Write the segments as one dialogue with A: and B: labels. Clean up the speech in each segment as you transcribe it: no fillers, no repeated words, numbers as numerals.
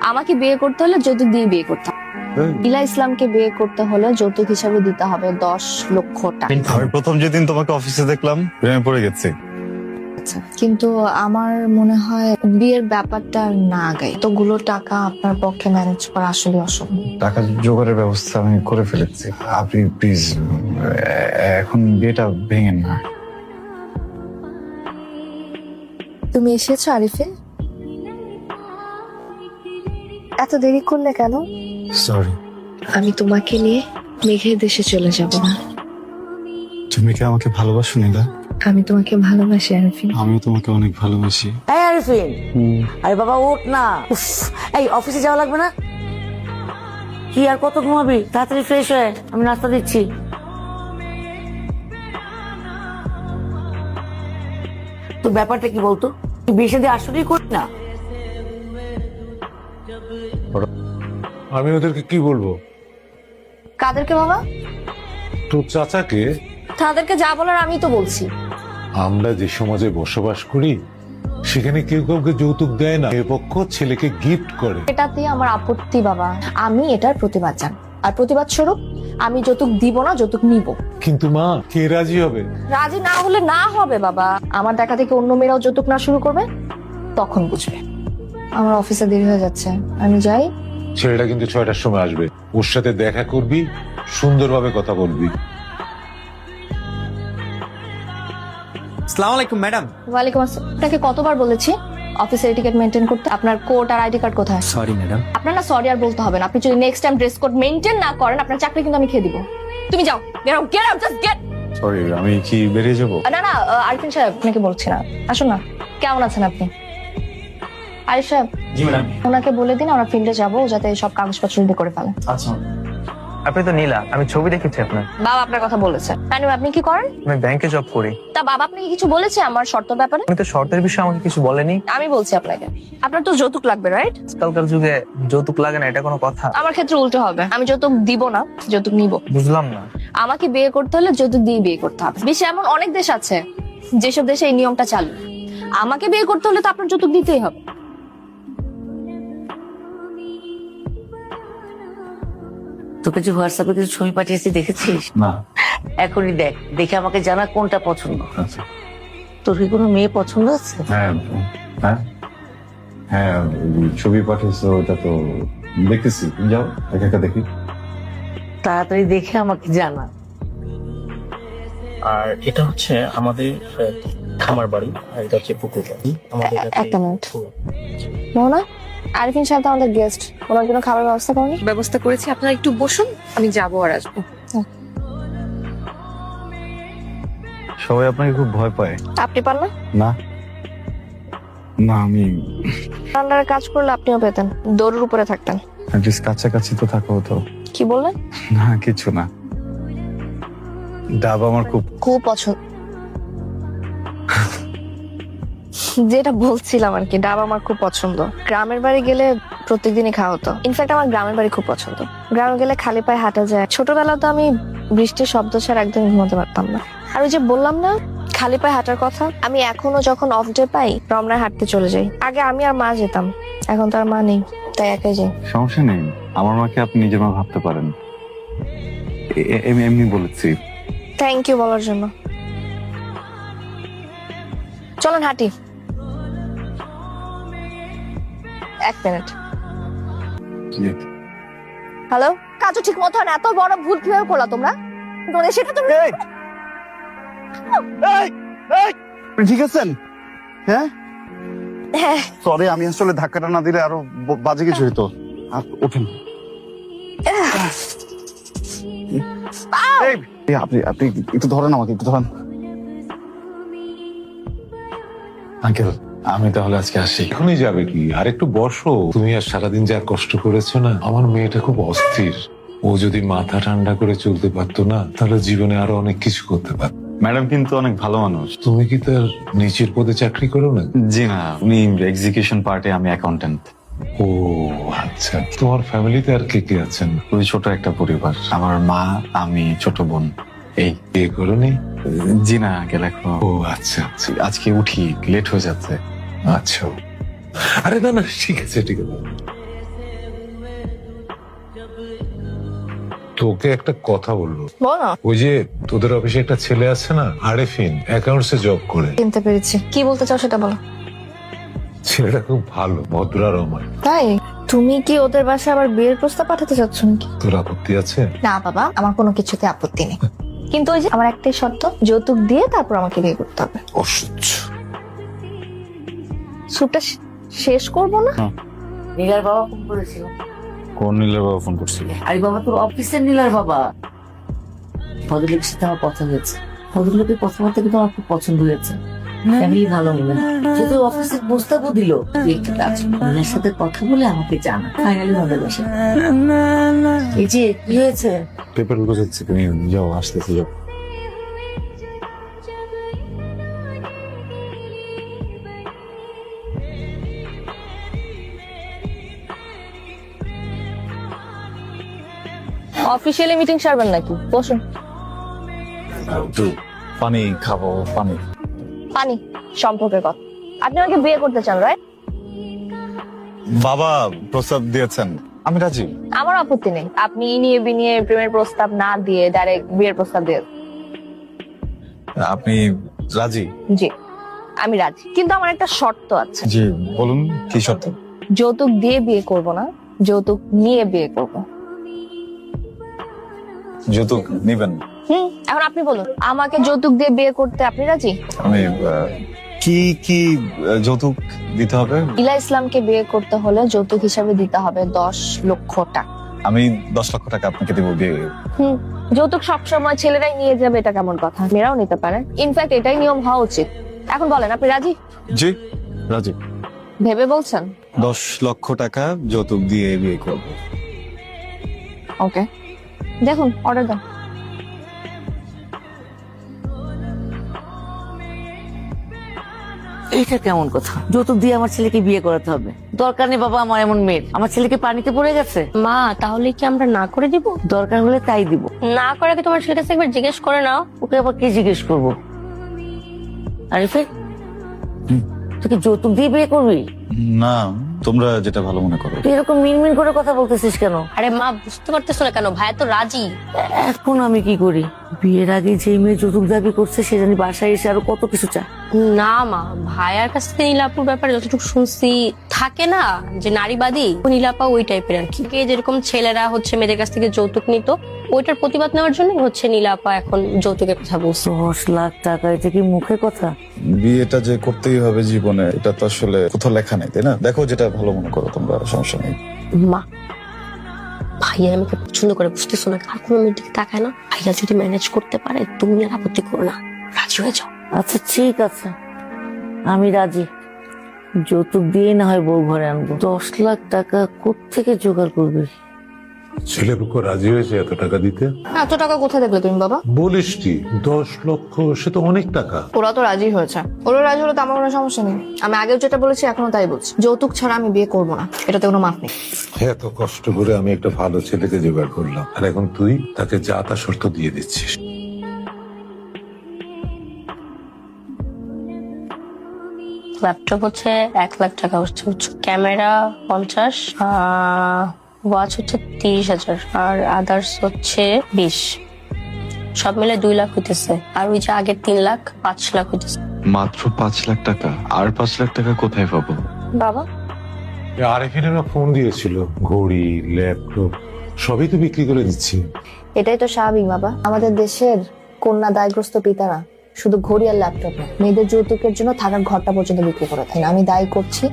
A: আমাকে বিয়ে করতে হলে যৌতুক দিয়ে বিয়ে করতে হবে। ইলা ইসলামকে বিয়ে করতে হলে যৌতুক হিসাবে দিতে হবে 10 লক্ষ টাকা।
B: আমি প্রথম যেদিন তোমাকে অফিসে দেখলাম প্রেমে পড়ে গেছি।
A: কিন্তু আমার মনে হয় বিয়ের ব্যাপারটা না গাই এতগুলো টাকা আপনার পক্ষে ম্যানেজ করা আসলে অসম্ভব।
B: টাকা জোগাড়ের ব্যবস্থা আমি করে ফেলেছি, আপনি প্লিজ এখন বিয়েটা ভেঙেন না।
A: তুমি এসেছো আরিফে? এত দেরি করলে কেন?
B: সরি।
A: আমি তোমাকে নিয়ে মেঘের দেশে চলে যাব না।
B: তুমি কি আমাকে ভালোবাসো নীলা?
A: আমি তোমাকে ভালোবাসি আরিফিন।
B: আমিও তোমাকে অনেক ভালোবাসি।
C: এই আরিফিন, আরে বাবা ওঠ না। উফ, এই অফিসে যাওয়া লাগবে না? কি আর কত ঘুমাবি? তাড়াতাড়ি ফ্রেশ হয়ে আমি নাস্তা দিচ্ছি। তো ব্যাপারটা কি বলতো? তুই বিয়ে শাদী আসলেই করি না?
D: আমি ওদেরকে কি বলবো?
A: কাদেরকে বাবা?
D: তোর চাচাকে।
A: তাদেরকে যা বলার আমি তো বলছি।
D: আমরা যে সমাজে বসবাস করি সেখানে কেউ কাউকে যৌতুক দেয় না, এ পক্ষ ছেলেকে গিফট করে।
A: এটাতে আমার আপত্তি বাবা, আমি এটার প্রতিবাদ জান। আর প্রতিবাদ স্বরূপ আমি যৌতুক দিব না, যৌতুক নিব।
D: কিন্তু মা, কে রাজি হবে?
A: রাজি না হলে না হবে বাবা। আমার দেখা থেকে অন্য মেয়েরাও যৌতুক না শুরু করবে, তখন বুঝবে। আমার অফিসে দেরি হয়ে যাচ্ছে, আমি যাই।
D: ছেলেটা কিন্তু 6টার সময় আসবে, ওর সাথে দেখা করবি, সুন্দরভাবে কথা বলবি।
E: আসসালামু আলাইকুম ম্যাডাম।
A: ওয়ালাইকুম আসসালাম। আপনাকে কতবার বলেছি অফিসের এটিকেট মেনটেন করতে? আপনার কোড আর আইডি কার্ড কোথায়?
E: Sorry madam.
A: আপনার না সরি আর বলতে হবে না। আপনি যদি next time dress code maintain না করেন, আপনার চাকরি কিন্তু আমি খেয়ে দিব। তুমি যাও, get out, get out, just get.
B: Sorry, আমি কি বেরিয়ে যাব?
A: না না, আরিফিন সাহেব আপনাকে বলছি না। আসুন না, কেমন আছেন আপনি? আরিফ সাহেব,
E: জি ম্যাডাম।
A: ওনাকে বলে দিন আমরা ফিল্ডে যাবো, যাতে সব কাগজপত্র রেডি করে ফেলেন।
E: আচ্ছা। আপনি তো নীলা, আমি ছবি দেখেছি আপনার।
A: বাবা আপনার কথা বলেছে। আপনি কি করেন?
E: আমি ব্যাংকে জব করি।
A: তা বাবা আপনাকে কিছু বলেছে আমার শর্ত ব্যাপারে?
E: আমি তো শর্তের বিষয়ে আমাকে কিছু বলেনি।
A: আমি বলছি আপনাকে, আপনার তো যৌতুক লাগবে, রাইট?
E: আজকালকার যুগে যৌতুক লাগে না, এটা কোনো কথা?
A: আমার ক্ষেত্রে উল্টো হবে, আমি যৌতুক দিব না, যৌতুক নিব।
E: বুঝলাম না।
A: আমাকে বিয়ে করতে হলে যৌতুক দিয়ে বিয়ে করতে হবে। বিশ্বে এমন অনেক দেশ আছে যেসব দেশে এই নিয়মটা চালু। আমাকে বিয়ে করতে হলে তো আপনার যৌতুক দিতেই হবে।
C: তোকে যে হোয়াটসঅ্যাপে কিছু ছবি পাঠিয়েছি দেখেছিস?
B: না।
C: এখনই দেখ, দেখে আমাকে জানা কোনটা পছন্দ।
B: আচ্ছা।
C: তোর কি কোনো মেয়ে পছন্দ আছে?
B: হ্যাঁ হ্যাঁ হ্যাঁ, ছবি পাঠিয়েছো, ওটা তো দেখতেছি। তুমি যাও, একা একা দেখি।
C: তাড়াতাড়ি দেখে আমাকে জানা।
F: আর এটা হচ্ছে আমাদের খামার বাড়ি, আর এটা হচ্ছে পুকুর বাড়ি আমাদের।
A: একটা মিনিট মোহনা, আরিফিন সাহেব তো আমাদের গেস্ট, ওনার জন্য খাবার ব্যবস্থা করেনি?
G: ব্যবস্থা করেছি, আপনারা একটু বসুন, আমি যাবো আর আসবো।
B: সবাই আপনাকে খুব ভয় পায়।
A: আপনি পান না?
B: না না, আমি
A: আন্ডারে কাজ করলে আপনিও পেতেন, দৌড়ের উপরে থাকতেন।
B: অ্যাটলিস্ট কাছাকাছি তো থাকা হতো।
A: কি বললেন?
B: না কিছু না, ডাব আমার খুব
A: খুব পছন্দ। যেটা বলছিলাম আর কি, ডাব আমার খুব পছন্দ। গ্রামের বাড়ি গেলে প্রত্যেকদিনই খাওয়া হতো। ইনফ্যাক্ট আমার গ্রামের বাড়ি খুব পছন্দ। গ্রামে গেলে খালি পায়ে হাঁটা যায়। ছোটবেলা তো আমি বৃষ্টির শব্দ ছাড়া একদম ঘুমাতে পারতাম না। আর ওই যে বললাম না খালি পায়ে হাঁটার কথা, আমি এখনো যখন অফ ডে পাই রমনায় হাঁটতে চলে যাই। আগে আমি আর মা যেতাম, এখন তো আর মা নেই, তাই একাই যাই।
B: সমস্যা নেই, আমার মাকে আপনি নিজের মা ভাবতে পারেন। এমনি বলেছি।
A: থ্যাংক ইউ বলার জন্য। চলেন হাঁটি। এক মিনিট। হ্যালো, কাজও ঠিক মতো হয় না, এত বড় ভুল কিভাবে করলা তোমরা? সেটা তুমি
B: ঠিক আছেন? হ্যাঁ
A: হ্যাঁ
B: সরি, আমি আসলে ধাক্কাটা না দিলে আরো বাজে কিছু হইতো। ওঠেন। আপনি আপনি একটু ধরেন, আমাকে একটু ধরেন। আঙ্কেল, আমি তাহলে আজকে আসি।
D: এখনই যাবে কি? আর একটু বসো। তুমি আর সারাদিন যা কষ্ট করেছো না, আমার মেয়েটা খুব অস্থির। ও যদি মাথা ঠান্ডা করে চলতে পারতো না, তাহলে জীবনে আরো অনেক কিছু করতে পারত।
B: ম্যাডাম কিন্তু অনেক ভালো মানুষ।
D: তুমি কি তার নিচের পদে চাকরি করো না?
B: জি না, উনি এক্সিকিউশন পার্টে, আমি অ্যাকাউন্টেন্ট।
D: ও আচ্ছা। তোমার ফ্যামিলিতে আর কে কে আছেন?
B: খুবই ছোট একটা পরিবার, আমার মা, আমি, ছোট বোন। এই
D: বিয়ে করোনি?
B: জি না আঙ্কেল, এখনো।
D: ও আচ্ছা আচ্ছা
B: আজকে উঠি, লেট হয়ে যাচ্ছে।
D: আচ্ছা। আরে না না, ঠিক আছে ঠিক আছে। তোকে একটা কথা বললো।
A: বলো।
D: ওই যে তোদের অফিসে একটা ছেলে আছে না, আরেফিন, অ্যাকাউন্টসে জব করে।
A: চিনতে পেরেছি, কি বলতে চাও সেটা বলো।
D: ছেলেটা খুব ভালো, ভদ্র আর অমায়।
A: তাই তুমি কি ওদের বাসায় আবার বিয়ের প্রস্তাব পাঠাতে চাচ্ছ নাকি?
D: তোর আপত্তি আছে?
A: না বাবা, আমার কোনো কিছুতে আপত্তি নেই, কিন্তু ওই যে আমার একটাই শর্ত, যৌতুক দিয়ে তারপর আমাকে বিয়ে করতে হবে।
D: অসহ্য।
A: স্যুপটা শেষ করবো না?
C: নীলার বাবা ফোন করেছিল।
B: কোন নীলের বাবা ফোন করছিল?
C: আরে বাবা, তোর অফিসের নীলার বাবা। ভদ্রলোকের সাথে আমার কথা হয়েছে। ভদ্রলোকের কথাবার্তা কিন্তু আমার খুব পছন্দ হয়েছে। ফ্যামিলি ভালো মনে শুধু অফিসের প্রস্তাবও দিল। তুই একটা কাজ কর, নীলার সাথে কথা বলে আমাকে জানা। ফাইনালি হবে বসে। এই যে কি হয়েছে?
B: পেপার গোছাচ্ছি, তুমি যাও, আসতেছি, যাও।
A: অফিসিয়ালি মিটিং সারবেন নাকি? বসুন।
B: একটু পানি খাবো, পানি।
A: পানি সম্পর্কের কথা। আপনি আমাকে বিয়ে করতে চান, রাইট?
B: বাবা প্রস্তাব দিয়েছেন, আমি রাজি।
A: আমার আপত্তি নেই, আপনি নিয়ে বিনিয়ে প্রেমের প্রস্তাব না দিয়ে ডাইরেক্ট বিয়ের প্রস্তাব দিয়ে।
B: আপনি রাজি?
A: জি আমি রাজি, কিন্তু আমার একটা শর্ত আছে।
B: জি বলুন, কি শর্ত?
A: যৌতুক দিয়ে বিয়ে করব না, যৌতুক নিয়ে বিয়ে করব।
B: যৌতুক নিবেন?
A: এখন আপনি বলুন, আমাকে যৌতুক দিয়ে বিয়ে করতে আপনি রাজি?
B: আমি কি কি যৌতুক দিতে হবে?
A: ইলা ইসলামকে বিয়ে করতে হলে যৌতুক হিসাবে দিতে হবে 10 লক্ষ টাকা।
B: আমি 10 লক্ষ টাকা আপনাকে দেবো বিয়ে।
A: যৌতুক সবসময় ছেলেরাই নিয়ে যাবে এটা কেমন কথা? মেয়েরাও নিতে পারে, ইনফ্যাক্ট এটাই নিয়ম হওয়া উচিত। এখন বলেন আপনি রাজি?
B: জি রাজি।
A: ভেবে বলছেন?
B: 10 লক্ষ টাকা যৌতুক দিয়ে বিয়ে করব।
A: ওকে, দেখুন অর্ডার দেন।
C: এটা কেমন কথা? যৌতুক দিয়ে আমার ছেলেকে বিয়ে করাতে হবে? দরকার নেই বাবা, আমার এমন মেয়ে। আমার ছেলেকে পানিতে পড়ে গেছে।
H: মা তাহলে কি আমরা না করে দিব?
C: দরকার হলে তাই দিব।
H: না করে কি তোমার ছেলের কাছে একবার জিজ্ঞেস করে নাও।
C: ওকে আবার কি জিজ্ঞেস করবো? আরিফে, তুই কি যৌতুক দিয়ে বিয়ে করবি?
B: না, তোমরা যেটা ভালো মনে করো।
C: তুই এরকম মিনমিন করে কথা বলতেছিস কেন?
H: আরে মা বুঝতে পারতেছো না কেন? ভাইয়া তো রাজি।
C: এখন আমি কি করি? বিয়ের আগে যে মেয়ে যৌতুক দাবি করছে সে জানি বাসায় এসে আরো কত কিছু চায়।
H: না মা, ভাইয়ার কাছ থেকে নীলাপুর ব্যাপারে যতটুকু শুনছি, থাকে না যে নারীবাদী, নীলাপা ওই টাইপের আর কি। যেরকম ছেলেরা হচ্ছে মেয়েদের কাছ থেকে যৌতুক নিত, ওইটার প্রতিবাদ নেওয়ার জন্য হচ্ছে নীলাপা এখন যৌতুকের কথা বলছে।
C: 10 লাখ টাকা, এটা কি মুখে কথা?
B: বিয়েটা যে করতেই হবে জীবনে, এটা তো আসলে কোথাও লেখা নেই, তাই না? দেখো যেটা ভালো মনে করো তোমরা, সমস্যা নেই।
H: মা, ভাইয়া আমাকে পছন্দ করে, বুঝতেছো না? আর কোনো মেয়ের দিকে তাকায় না। ভাইয়া যদি ম্যানেজ করতে পারে, তুমি আর আপত্তি করো না, রাজি হয়ে যাও।
C: আচ্ছা ঠিক আছে, আমি রাজি। যৌতুক দিয়ে না হয় বউ ঘরে আনবো। 10 লাখ টাকা কোত্থেকে জোগাড় করবি?
D: ছেলে পক্ষ রাজি হয়েছে এত টাকা দিতে?
A: এত টাকা কোথায় দেখলে তুমি বাবা?
D: বলিস কি, 10 লক্ষ, সে তো অনেক টাকা।
A: ওরা তো রাজি হয়েছে, ওরা রাজি হলে তো আমার কোনো সমস্যা নেই। আমি আগেও যেটা বলেছি এখনো তাই বলছি, যৌতুক ছাড়া আমি বিয়ে করবো না, এটাতে কোনো মাপ নেই।
D: এত কষ্ট করে আমি একটা ভালো ছেলেকে জোগাড় করলাম, আর এখন তুই তাকে যা তা শর্ত দিয়ে দিচ্ছিস।
H: ল্যাপটপ হচ্ছে 1 লাখ টাকা হচ্ছে, ক্যামেরা 50, ওয়াচ হচ্ছে 30,000, আর আদার্স হচ্ছে 20। সব মিলে 2 লাখ হইতেছে। আর ওই যে আগের 3 লাখ, 5 লাখ হইতেছে।
I: মাত্র 5 লাখ টাকা? আর 5 লাখ টাকা কোথায় পাবো?
A: বাবা
D: আরেফিনেরা ফোন দিয়েছিল, ঘড়ি, ল্যাপটপ সবই তো বিক্রি করে দিচ্ছি।
A: এটাই তো স্বাভাবিক বাবা, আমাদের দেশের কন্যা দায়গ্রস্ত পিতারা শুধু ঘড়ি আর ল্যাপটপ না, মেয়েদের যৌতুকের জন্য থাকার ঘরটা পর্যন্ত বিক্রি করে থাকেন। আমি দায়ী করছি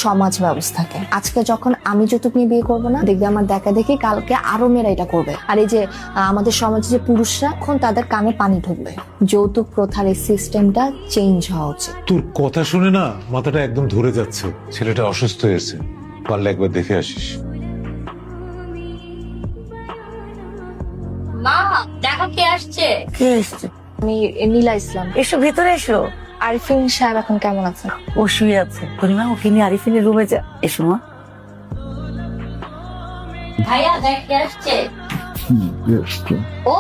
A: সমাজ ব্যবস্থাকে। আজকে যখন আমি যৌতুক নিয়ে বিয়ে করবো না, দেখবে আমার দেখা দেখি কালকে আরো মেয়েরা এটা করবে। আর এই যে আমাদের সমাজে যে পুরুষরা, এখন তাদের কানে পানি ঢুকবে। যৌতুক প্রথার এই সিস্টেমটা চেঞ্জ হওয়া উচিত।
D: তোর কথা শুনে না মাথাটা একদম ধরে যাচ্ছে। ছেলেটা অসুস্থ হয়েছে, পারলে একবার দেখে আসিস।
H: মা দেখো কে আসছে।
C: কে এসছে?
A: আমি নীলা ইসলাম।
C: এসো ভেতরে এসো।
A: আরিফিন সাহেব এখন কেমন আছেন?
C: ও শুয়ে আছে। পরিমা, ওকে নিয়ে আরিফিনের রুমে যা। এসো মা।
H: ভাইয়া দেখ কে আসছে। ও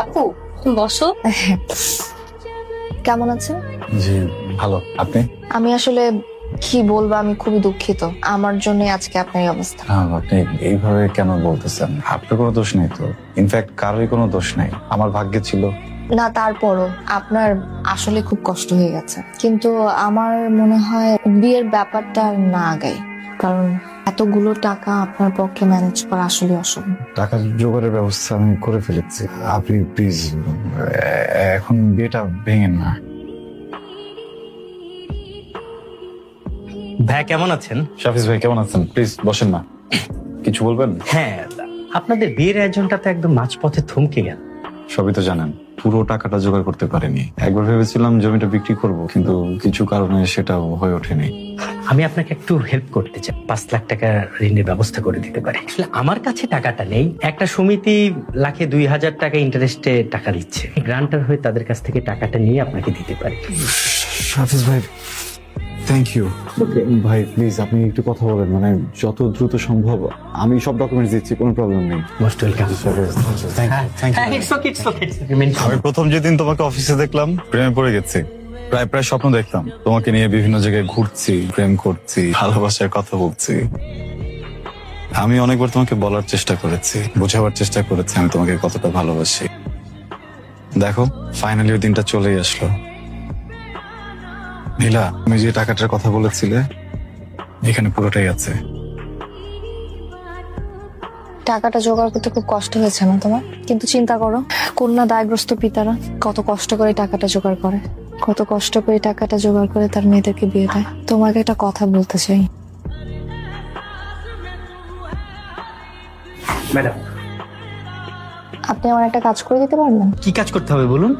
H: আপু, তুমি বসো।
A: কেমন আছেন?
B: জি ভালো, আপনি?
A: আমি আসলে কি বলবো, আমি খুবই দুঃখিত। আমার জন্য আজকে আপনার এই অবস্থা।
B: আপনি এইভাবে কেন বলতেছেন? আপনার কোনো দোষ নেই তো। ইনফ্যাক্ট কারোরই কোনো দোষ নাই, আমার ভাগ্যে ছিল।
A: না, তারপরও আপনার আসলে খুব কষ্ট হয়ে গেছে, কিন্তু আমার মনে হয় বিয়ের ব্যাপারটা আর না আগাই, কারণ এতগুলো টাকা আপনার পক্ষে ম্যানেজ করা আসলে অসম্ভব।
B: টাকা জোগাড়ের ব্যবস্থা আমি করে ফেলেছি। আপনি প্লিজ এখন বিয়েটা ভেঙেন না।
F: ভাই কেমন আছেন?
B: শাফিজ ভাই কেমন আছেন? প্লিজ বসেন না, কিছু বলবেন?
F: হ্যাঁ, আপনাদের বিয়ের আয়োজনটা তো একদম মাঝপথে থমকে গেল।
B: সবই তো জানেন, পুরো টাকাটা জোগাড় করতে পারিনি। একবার ভেবেছিলাম জমিটা বিক্রি করব, কিন্তু কিছু কারণে সেটা হয়ে ওঠেনি।
F: আমি আপনাকে একটু হেল্প করতে চাই, 5 লাখ টাকা ঋণের ব্যবস্থা করে দিতে পারি। আসলে আমার কাছে টাকাটা নেই, একটা সমিতি লাখে 2000 টাকা ইন্টারেস্টে টাকা দিচ্ছে। গ্রান্টার হয়ে তাদের কাছ থেকে টাকাটা নিয়ে আপনাকে দিতে পারি।
B: শাফিজ ভাই থ্যাংক ইউ। ভাই প্লিজ আপনি একটু কথা বলেন, মানে যত দ্রুত সম্ভব। আমি সব ডকুমেন্টস দিচ্ছি, কোনো প্রবলেম নেই।
F: Most welcome.
B: আমি প্রথম যেদিন তোমাকে অফিসে দেখলাম, প্রেমে পড়ে গেছি। প্রায় প্রায় স্বপ্ন দেখতাম তোমাকে নিয়ে বিভিন্ন জায়গায় ঘুরছি, প্রেম করছি, ভালোবাসার কথা বলছি। আমি অনেকবার তোমাকে বলার চেষ্টা করেছি, বোঝাবার চেষ্টা করেছি আমি তোমাকে কতটা ভালোবাসি। দেখো ফাইনালি ওই দিনটা চলেই আসলো। নীলা, তুমি যে টাকাটার কথা বলেছিলে এখানে পুরোটাই আছে।
A: টাকাটা জোগাড় করতে খুব কষ্ট হয়েছে না তোমার? কিন্তু চিন্তা করো, কন্যা দায়গ্রস্ত পিতারা কত কষ্ট করে টাকাটা জোগাড় করে, কত কষ্ট করে টাকাটা জোগাড় করে তার মেয়েদেরকে বিয়ে দেয়। তোমাকে একটা কথা বলতে চাই।
F: ম্যাডাম,
A: আপনি আমার একটা কাজ করে দিতে পারবেন?
F: কি কাজ করতে হবে বলুন?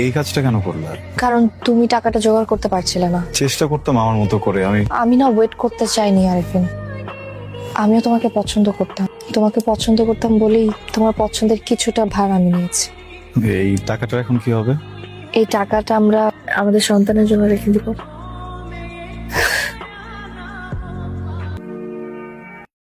B: এই কাজটা কেন করলে?
A: কারণ তুমি টাকাটা জোগাড় করতে পারছিলে না।
B: চেষ্টা করতাম আমার মতো করে।
A: আমি না ওয়েট করতে চাইনি আরিফিন, আমিও তোমাকে পছন্দ করতাম। তোমাকে পছন্দ করতাম বলেই তোমার পছন্দের কিছুটা ভার আমি নিয়েছি।
B: এই টাকাটা এখন কি হবে?
A: এই টাকাটা আমরা আমাদের সন্তানের জন্য রেখে দিব।